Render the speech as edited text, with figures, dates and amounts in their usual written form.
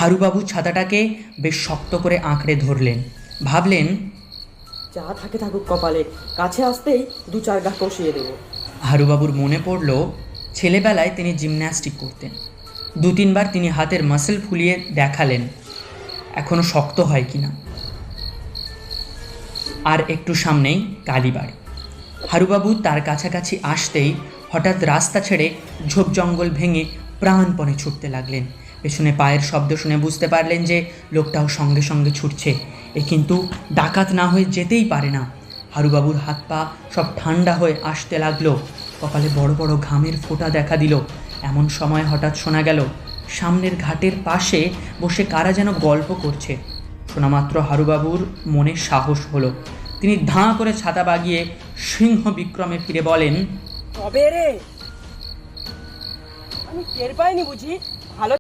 হারুবাবু ছাতাটাকে বেশ শক্ত করে আঁকড়ে ধরলেন। ভাবলেন, যা থাকে থাকুক কপালে, কাছে আসতেই দু চার গা কষিয়ে দেবো। হারুবাবুর মনে পড়ল ছেলেবেলায় তিনি জিমন্যাস্টিক করতেন। 2-3 বার তিনি হাতের মাসেল ফুলিয়ে দেখালেন এখনো শক্ত হয় কিনা। আর একটু সামনেই কালীবাড়ি। হারুবাবু তার কাছাকাছি আসতেই হঠাৎ রাস্তা ছেড়ে ঝোপ জঙ্গল ভেঙে প্রাণপণে ছুটতে লাগলেন। পেছনে পায়ের শব্দ শুনে বুঝতে পারলেন যে লোকটাও সঙ্গে সঙ্গে ছুটছে। এ কিন্তু ডাকাত না হয়ে যেতেই পারে না। হারুবাবুর হাত পা সব ঠান্ডা হয়ে আসতে লাগলো, কপালে বড় বড় ঘামের ফোঁটা দেখা দিল। এমন সময় হঠাৎ শোনা গেল সামনের ঘাটের পাশে বসে কারা যেন গল্প করছে। শোনামাত্র হারুবাবুর মনে সাহস হলো। তিনি ধাঁ করে ছাতা বাগিয়ে সিংহ বিক্রমে ফিরে বলেন, তবে রে, আমি টের পাইনি বুঝি?